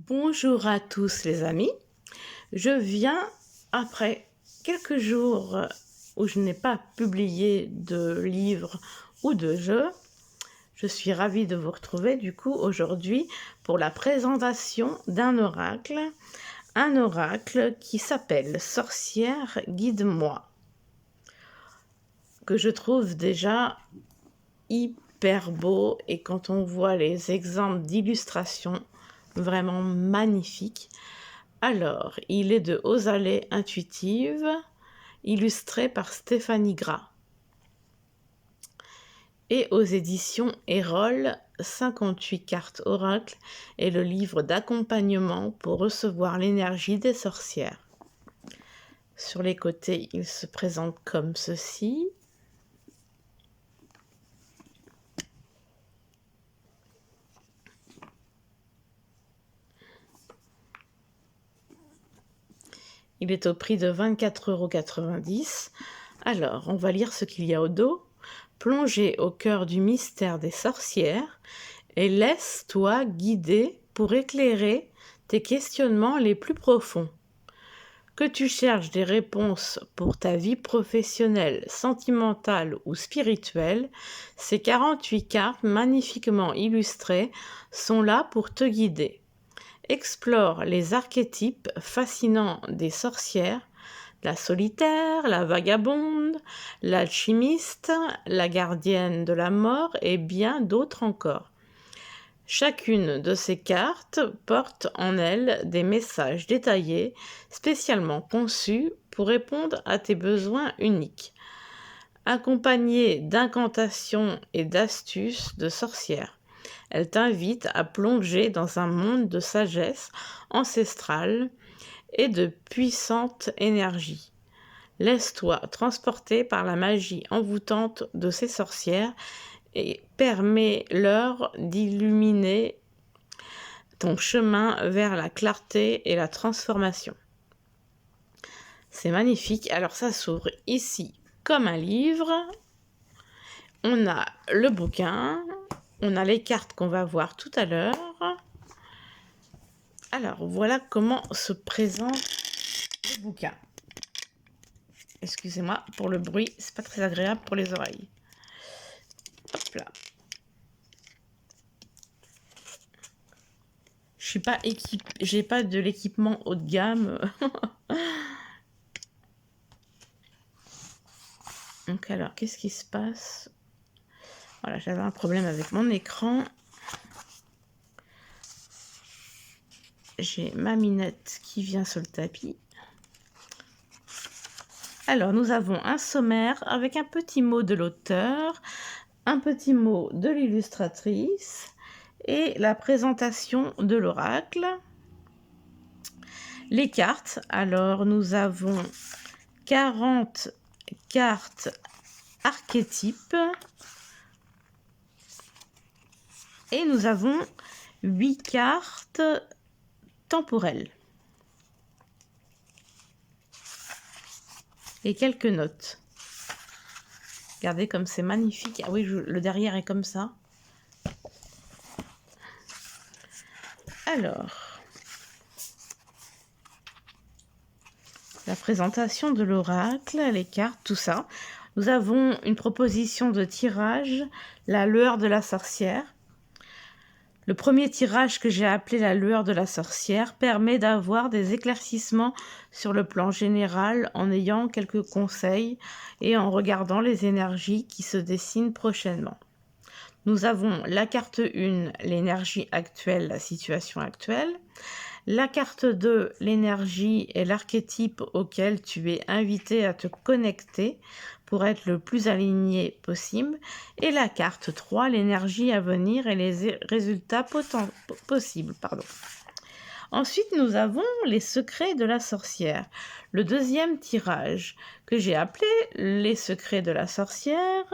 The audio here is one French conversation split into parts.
Bonjour à tous les amis, je viens après quelques jours où je n'ai pas publié de livre ou de jeu. Je suis ravie de vous retrouver du coup aujourd'hui pour la présentation d'un oracle, un oracle qui s'appelle Sorcière guide-moi, que je trouve déjà hyper beau, et quand on voit les exemples d'illustrations, vraiment magnifiques. Alors, il est de Aux-Allées Intuitive, illustré par Stéphanie Gras. Et aux éditions Erol, 58 cartes oracle et le livre d'accompagnement pour recevoir l'énergie des sorcières. Sur les côtés, il se présente comme ceci. Il est au prix de 24,90 €. Alors, on va lire ce qu'il y a au dos. Plongez au cœur du mystère des sorcières et laisse-toi guider pour éclairer tes questionnements les plus profonds. Que tu cherches des réponses pour ta vie professionnelle, sentimentale ou spirituelle, ces 48 cartes magnifiquement illustrées sont là pour te guider. Explore les archétypes fascinants des sorcières, la solitaire, la vagabonde, l'alchimiste, la gardienne de la mort et bien d'autres encore. Chacune de ces cartes porte en elle des messages détaillés, spécialement conçus pour répondre à tes besoins uniques, accompagnés d'incantations et d'astuces de sorcières. Elle t'invite à plonger dans un monde de sagesse ancestrale et de puissante énergie. Laisse-toi transporter par la magie envoûtante de ces sorcières et permets-leur d'illuminer ton chemin vers la clarté et la transformation. C'est magnifique. Alors ça s'ouvre ici comme un livre. On a le bouquin, on a les cartes qu'on va voir tout à l'heure. Alors voilà comment se présente le bouquin. Excusez-moi pour le bruit, c'est pas très agréable pour les oreilles. Hop là. Je suis pas j'ai pas de l'équipement haut de gamme. Donc alors, qu'est-ce qui se passe? Voilà, j'avais un problème avec mon écran. J'ai ma minette qui vient sur le tapis. Alors, nous avons un sommaire avec un petit mot de l'auteur, un petit mot de l'illustratrice et la présentation de l'oracle. Les cartes, alors nous avons 40 cartes archétypes et nous avons 8 cartes temporelles et quelques notes. Regardez comme c'est magnifique. Ah oui, le derrière est comme ça. Alors, la présentation de l'oracle, les cartes, tout ça. Nous avons une proposition de tirage, la lueur de la sorcière. Le premier tirage, que j'ai appelé la lueur de la sorcière, permet d'avoir des éclaircissements sur le plan général en ayant quelques conseils et en regardant les énergies qui se dessinent prochainement. Nous avons la carte 1, l'énergie actuelle, la situation actuelle. La carte 2, l'énergie et l'archétype auquel tu es invité à te connecter pour être le plus aligné possible. Et la carte 3, l'énergie à venir et les résultats possibles. Ensuite, nous avons les secrets de la sorcière. Le deuxième tirage, que j'ai appelé les secrets de la sorcière,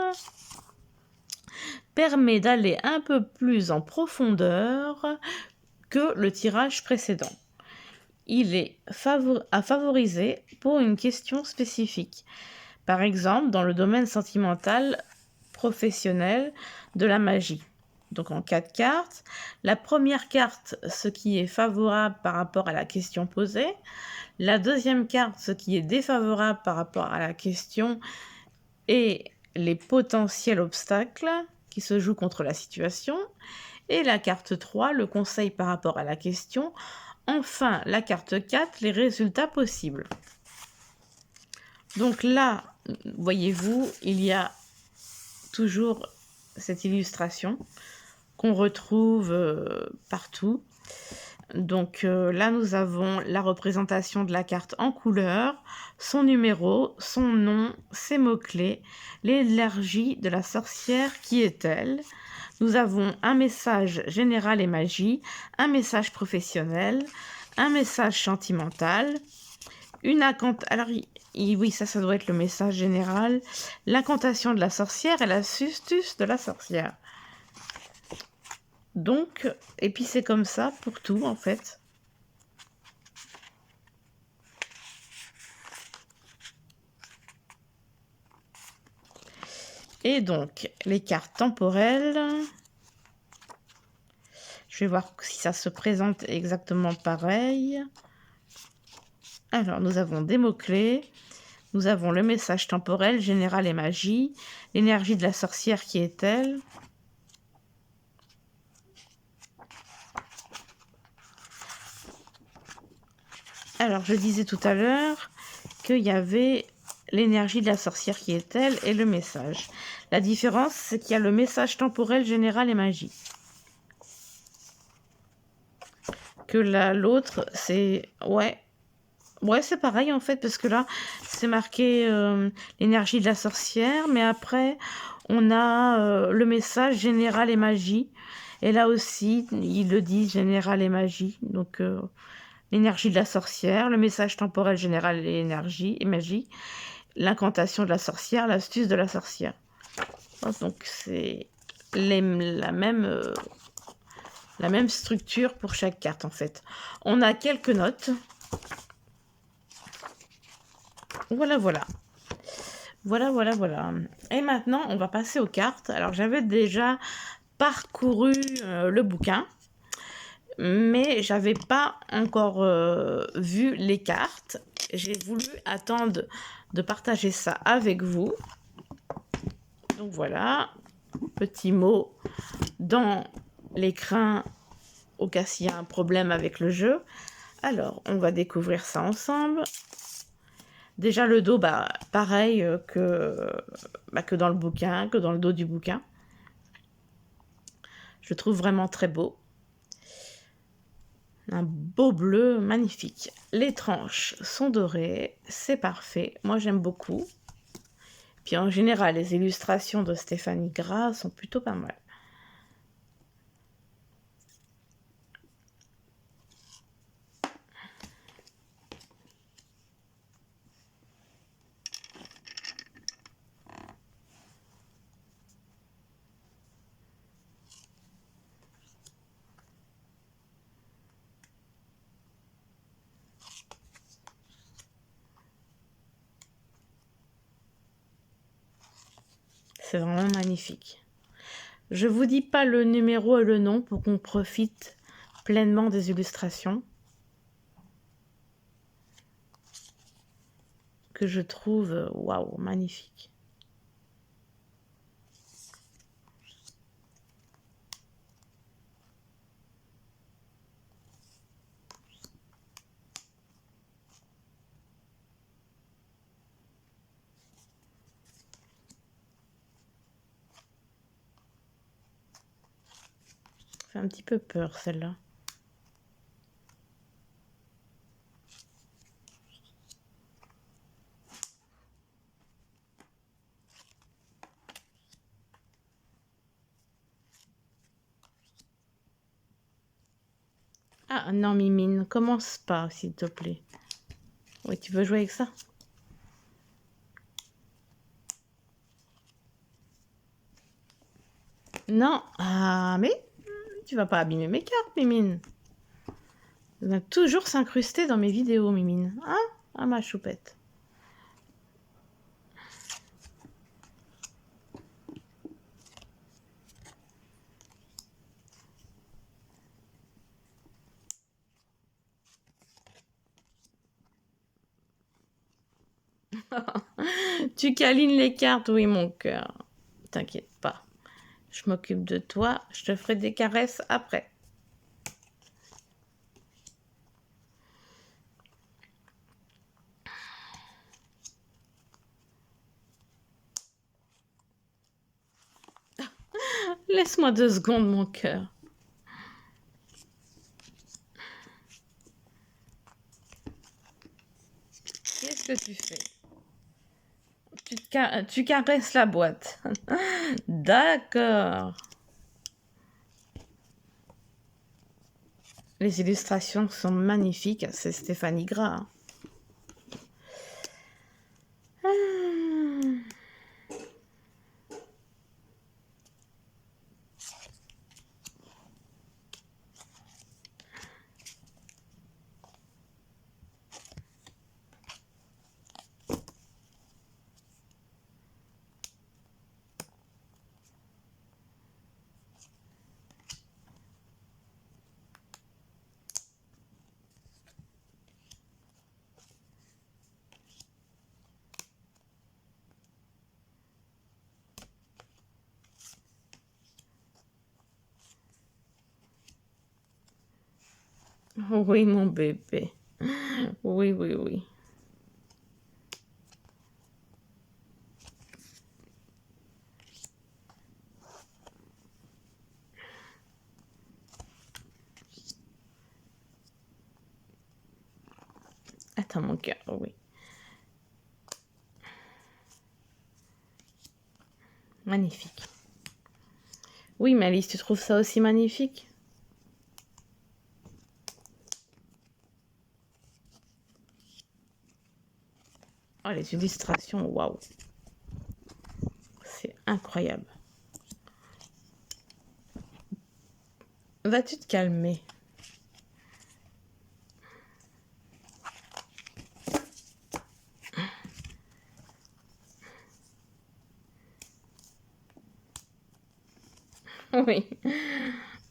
permet d'aller un peu plus en profondeur que le tirage précédent. Il est à favoriser pour une question spécifique. Par exemple, dans le domaine sentimental, professionnel, de la magie. donc en 4 cartes. La première carte, ce qui est favorable par rapport à la question posée. La deuxième carte, ce qui est défavorable par rapport à la question et les potentiels obstacles qui se jouent contre la situation. Et la carte 3, le conseil par rapport à la question. Enfin, la carte 4, les résultats possibles. Donc là, voyez-vous, il y a toujours cette illustration qu'on retrouve partout. Donc là, nous avons la représentation de la carte en couleur, son numéro, son nom, ses mots-clés, l'énergie de la sorcière, qui est-elle? Nous avons un message général et magie, un message professionnel, un message sentimental, alors oui, ça doit être le message général, l'incantation de la sorcière et l'astuce de la sorcière. Donc, et puis c'est comme ça pour tout en fait. Et donc, les cartes temporelles. Je vais voir si ça se présente exactement pareil. Alors, nous avons des mots-clés. Nous avons le message temporel, général et magie. L'énergie de la sorcière, qui est-elle? Alors, je disais tout à l'heure qu'il y avait l'énergie de la sorcière, qui est-elle, et le message. La différence, c'est qu'il y a le message temporel, général et magie. Que là, l'autre, c'est... Ouais, c'est pareil en fait, parce que là, c'est marqué l'énergie de la sorcière, mais après, on a le message général et magie. Et là aussi, ils le disent, général et magie. Donc, l'énergie de la sorcière, le message temporel général et énergie et magie, l'incantation de la sorcière, l'astuce de la sorcière. Donc, c'est la même structure pour chaque carte en fait. On a quelques notes. Voilà. Voilà. Et maintenant, on va passer aux cartes. Alors, j'avais déjà parcouru le bouquin, mais j'avais pas encore vu les cartes. J'ai voulu attendre de partager ça avec vous. Donc voilà, petit mot dans l'écran au cas s'il y a un problème avec le jeu. Alors, on va découvrir ça ensemble. Déjà le dos, pareil que dans le bouquin, que dans le dos du bouquin. Je trouve vraiment très beau. Un beau bleu magnifique. Les tranches sont dorées, c'est parfait. Moi j'aime beaucoup. Puis en général, les illustrations de Stéphanie Gras sont plutôt pas mal. C'est vraiment magnifique. Je vous dis pas le numéro et le nom pour qu'on profite pleinement des illustrations que je trouve waouh, magnifique. Ça fait un petit peu peur celle-là. Ah non, Mimine, commence pas, s'il te plaît. Oui, tu veux jouer avec ça? Non. Ah, mais tu vas pas abîmer mes cartes, Mimine. Ça va toujours s'incruster dans mes vidéos, Mimine. Hein? Ah, ma choupette. Tu câlines les cartes, oui, mon cœur. T'inquiète pas. Je m'occupe de toi. Je te ferai des caresses après. Laisse-moi 2 secondes, mon cœur. Qu'est-ce que tu fais? Tu caresses la boîte. D'accord. Les illustrations sont magnifiques. C'est Stéphanie Gras. Oui, mon bébé. Oui, oui, oui. Attends, mon cœur, oui. Magnifique. Oui, mais Alice, tu trouves ça aussi magnifique? Oh, les illustrations, waouh. C'est incroyable. Vas-tu te calmer? Oui.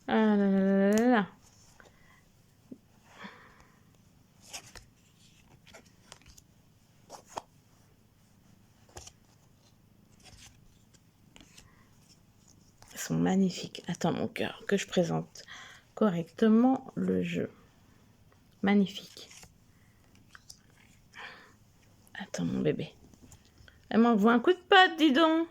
Ah là là là là. Elles sont magnifiques. Attends, mon cœur, que je présente correctement le jeu. Magnifique. Attends, mon bébé. Elle m'envoie un coup de patte, dis donc.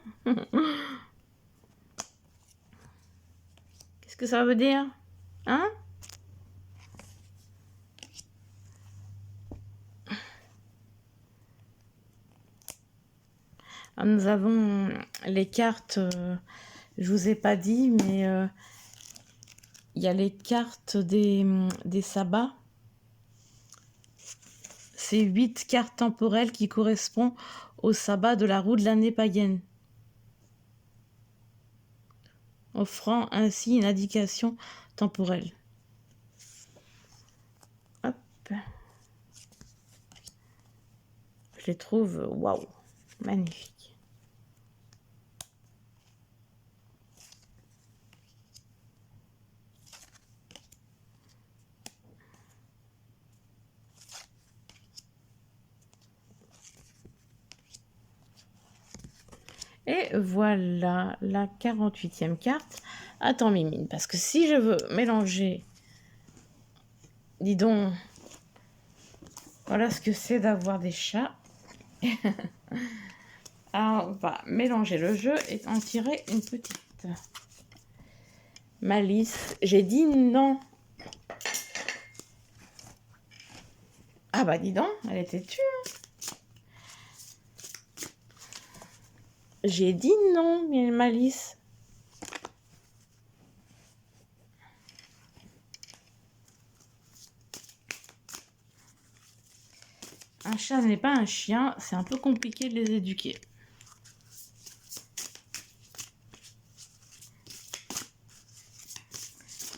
Qu'est-ce que ça veut dire? Hein? Ah, nous avons les cartes, je vous ai pas dit, mais il y a les cartes des sabbats. C'est 8 cartes temporelles qui correspondent au sabbat de la roue de l'année païenne, offrant ainsi une indication temporelle. Hop. Je les trouve, waouh, magnifiques. Et voilà la 48e carte. Attends, Mimine, parce que si je veux mélanger, dis donc, voilà ce que c'est d'avoir des chats. Alors, on va mélanger le jeu et en tirer une petite. Malice, j'ai dit non. Ah bah dis donc, elle était tue. J'ai dit non, mais Malice. Un chat n'est pas un chien, c'est un peu compliqué de les éduquer.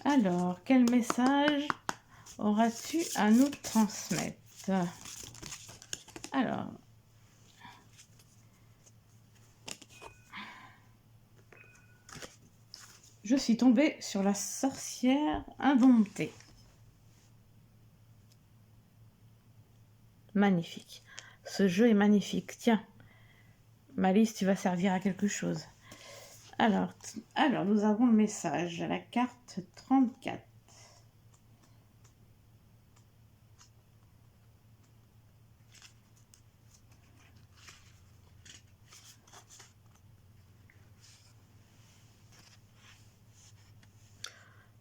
Alors, quel message auras-tu à nous transmettre? Alors, je suis tombée sur la sorcière indomptée. Magnifique. Ce jeu est magnifique. Tiens, Malice, tu vas servir à quelque chose. Alors, nous avons le message à la carte 34.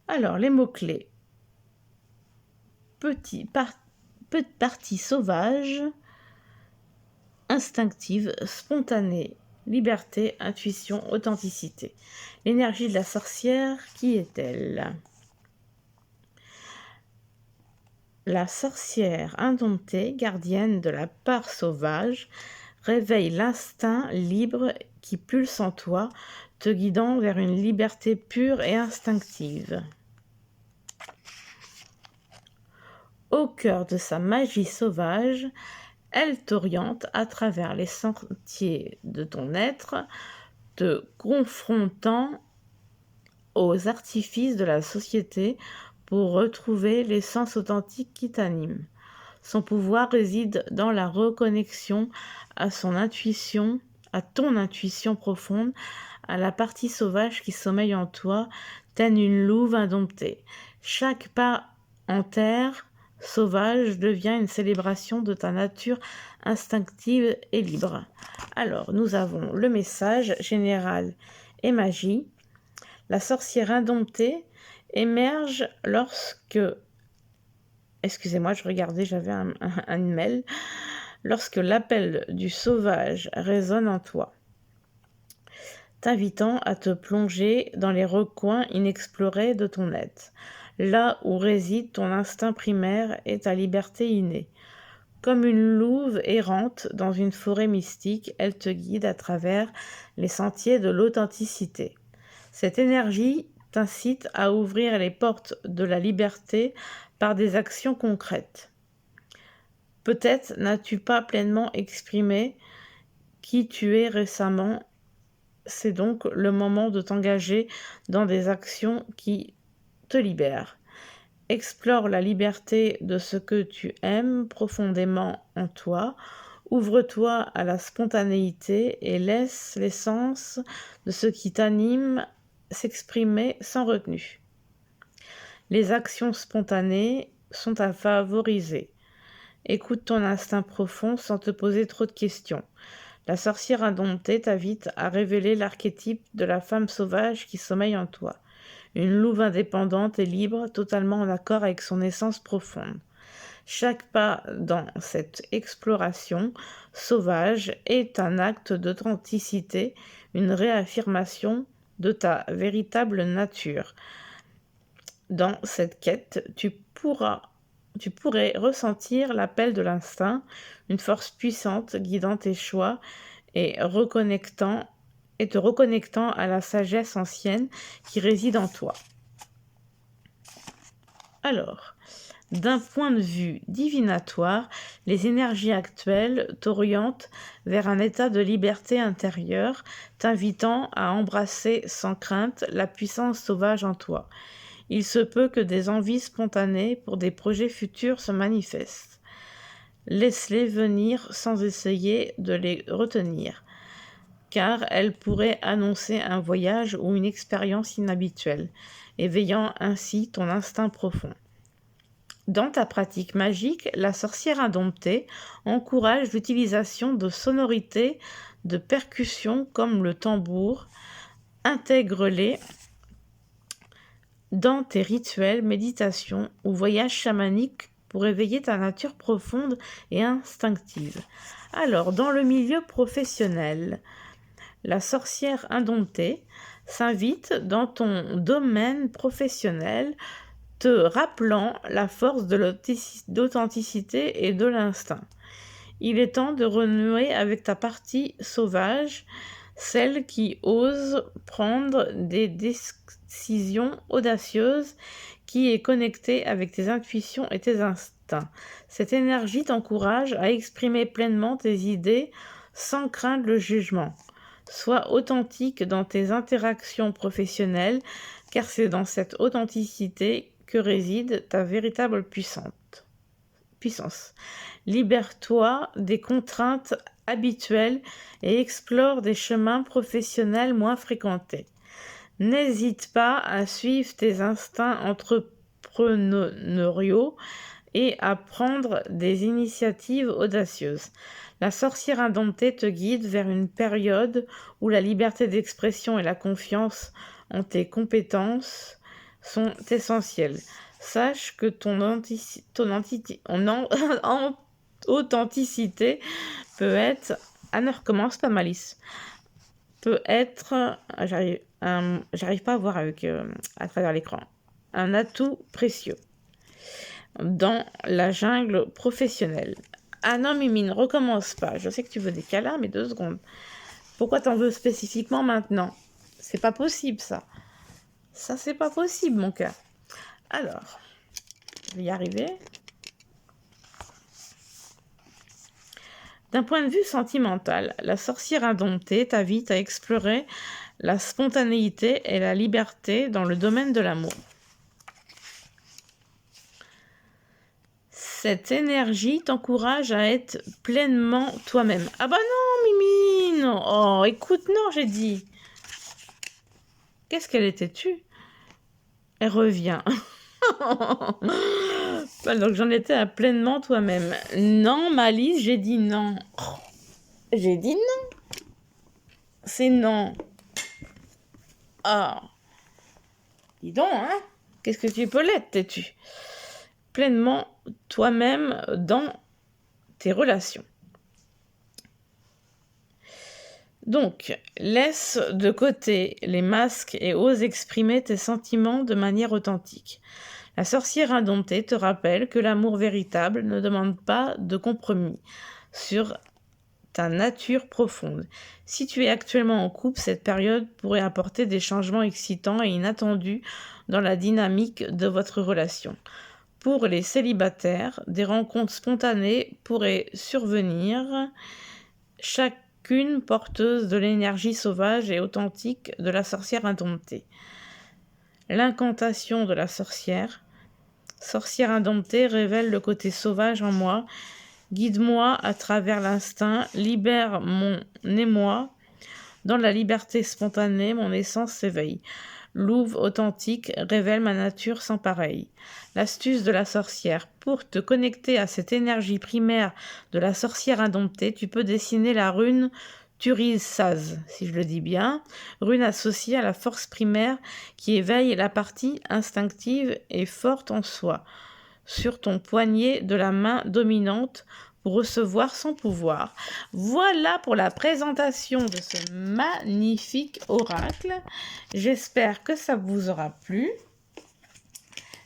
Alors, les mots-clés. Petite partie sauvage, instinctive, spontanée, liberté, intuition, authenticité. L'énergie de la sorcière, qui est-elle? La sorcière indomptée, gardienne de la part sauvage, réveille l'instinct libre qui pulse en toi, te guidant vers une liberté pure et instinctive. Au cœur de sa magie sauvage, elle t'oriente à travers les sentiers de ton être, te confrontant aux artifices de la société pour retrouver l'essence authentique qui t'anime. Son pouvoir réside dans la reconnexion à son intuition, à ton intuition profonde, à la partie sauvage qui sommeille en toi, telle une louve indomptée. Chaque pas en terre sauvage devient une célébration de ta nature instinctive et libre. Alors, nous avons le message général et magie. La sorcière indomptée émerge lorsque... Excusez-moi, je regardais, j'avais un mail. Lorsque l'appel du sauvage résonne en toi, t'invitant à te plonger dans les recoins inexplorés de ton être, là où réside ton instinct primaire et ta liberté innée. Comme une louve errante dans une forêt mystique, elle te guide à travers les sentiers de l'authenticité. Cette énergie t'incite à ouvrir les portes de la liberté par des actions concrètes. Peut-être n'as-tu pas pleinement exprimé qui tu es récemment. C'est donc le moment de t'engager dans des actions qui te libèrent. Explore la liberté de ce que tu aimes profondément en toi. Ouvre-toi à la spontanéité et laisse l'essence de ce qui t'anime s'exprimer sans retenue. Les actions spontanées sont à favoriser. Écoute ton instinct profond sans te poser trop de questions. La sorcière indomptée t'invite à révéler l'archétype de la femme sauvage qui sommeille en toi. Une louve indépendante et libre, totalement en accord avec son essence profonde. Chaque pas dans cette exploration sauvage est un acte d'authenticité, une réaffirmation de ta véritable nature. Dans cette quête, tu pourrais ressentir l'appel de l'instinct, une force puissante guidant tes choix et te reconnectant à la sagesse ancienne qui réside en toi. Alors, d'un point de vue divinatoire, les énergies actuelles t'orientent vers un état de liberté intérieure, t'invitant à embrasser sans crainte la puissance sauvage en toi. Il se peut que des envies spontanées pour des projets futurs se manifestent. Laisse-les venir sans essayer de les retenir, car elles pourraient annoncer un voyage ou une expérience inhabituelle, éveillant ainsi ton instinct profond. Dans ta pratique magique, la sorcière indomptée encourage l'utilisation de sonorités de percussions comme le tambour. Intègre-les dans tes rituels, méditations ou voyages chamaniques pour éveiller ta nature profonde et instinctive. Alors, dans le milieu professionnel, la sorcière indomptée s'invite dans ton domaine professionnel, te rappelant la force de l'authenticité et de l'instinct. Il est temps de renouer avec ta partie sauvage, celle qui ose prendre des décisions audacieuses, qui est connectée avec tes intuitions et tes instincts. Cette énergie t'encourage à exprimer pleinement tes idées sans craindre le jugement. Sois authentique dans tes interactions professionnelles, car c'est dans cette authenticité que réside ta véritable puissance. puissance. Libère-toi des contraintes habituelles et explore des chemins professionnels moins fréquentés. N'hésite pas à suivre tes instincts entrepreneuriaux et à prendre des initiatives audacieuses. La sorcière indomptée te guide vers une période où la liberté d'expression et la confiance en tes compétences sont essentielles. Sache que authenticité peut être... Ah non, recommence pas, Malice. Peut être... J'arrive pas à voir à travers l'écran. Un atout précieux dans la jungle professionnelle. Ah non, Mimine, recommence pas. Je sais que tu veux des câlins, mais 2 secondes. Pourquoi t'en veux spécifiquement maintenant? C'est pas possible, ça. Ça, c'est pas possible, mon cœur. Alors, je vais y arriver. D'un point de vue sentimental, la sorcière indomptée t'invite à explorer la spontanéité et la liberté dans le domaine de l'amour. Cette énergie t'encourage à être pleinement toi-même. Ah bah non, Mimine! Oh, écoute, non, j'ai dit. Qu'est-ce qu'elle était tue? Elle revient. Donc j'en étais à pleinement toi-même. Non, Malice, j'ai dit non. J'ai dit non. C'est non. Ah. Dis donc, hein? Qu'est-ce que tu peux l'être, t'es-tu? Pleinement toi-même dans tes relations. Donc, laisse de côté les masques et ose exprimer tes sentiments de manière authentique. La sorcière indomptée te rappelle que l'amour véritable ne demande pas de compromis sur ta nature profonde. Si tu es actuellement en couple, cette période pourrait apporter des changements excitants et inattendus dans la dynamique de votre relation. Pour les célibataires, des rencontres spontanées pourraient survenir, chacune porteuse de l'énergie sauvage et authentique de la sorcière indomptée. L'incantation de la sorcière indomptée révèle le côté sauvage en moi. Guide-moi à travers l'instinct, libère mon émoi. Dans la liberté spontanée, mon essence s'éveille. Louve authentique révèle ma nature sans pareil. L'astuce de la sorcière. Pour te connecter à cette énergie primaire de la sorcière indomptée, tu peux dessiner la rune Turisaz, si je le dis bien, rune associée à la force primaire qui éveille la partie instinctive et forte en soi, sur ton poignet de la main dominante pour recevoir son pouvoir. Voilà pour la présentation de ce magnifique oracle. J'espère que ça vous aura plu.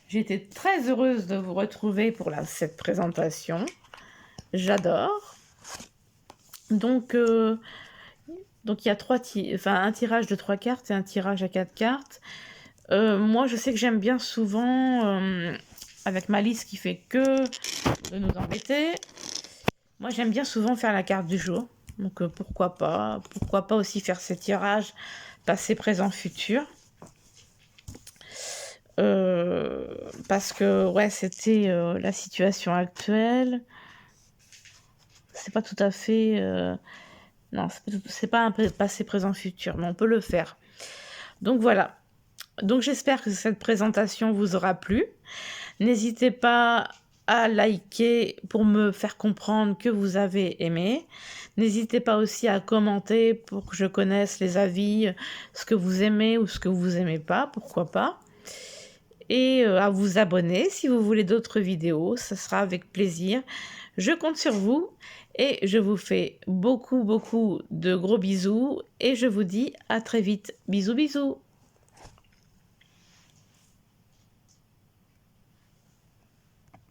J'étais très heureuse de vous retrouver pour cette présentation. J'adore. Donc il y a un tirage de 3 cartes et un tirage à 4 cartes. Moi, je sais que j'aime bien souvent, avec Malice qui fait que de nous embêter, moi j'aime bien souvent faire la carte du jour. Donc pourquoi pas aussi faire ces tirages passé, présent, futur. Parce que ouais, c'était la situation actuelle. C'est pas tout à fait... non, c'est pas un passé, présent, futur, mais on peut le faire. Donc voilà. Donc j'espère que cette présentation vous aura plu. N'hésitez pas à liker pour me faire comprendre que vous avez aimé. N'hésitez pas aussi à commenter pour que je connaisse les avis, ce que vous aimez ou ce que vous aimez pas, pourquoi pas. Et à vous abonner si vous voulez d'autres vidéos, ça sera avec plaisir. Je compte sur vous et je vous fais beaucoup de gros bisous et je vous dis à très vite. Bisous bisous.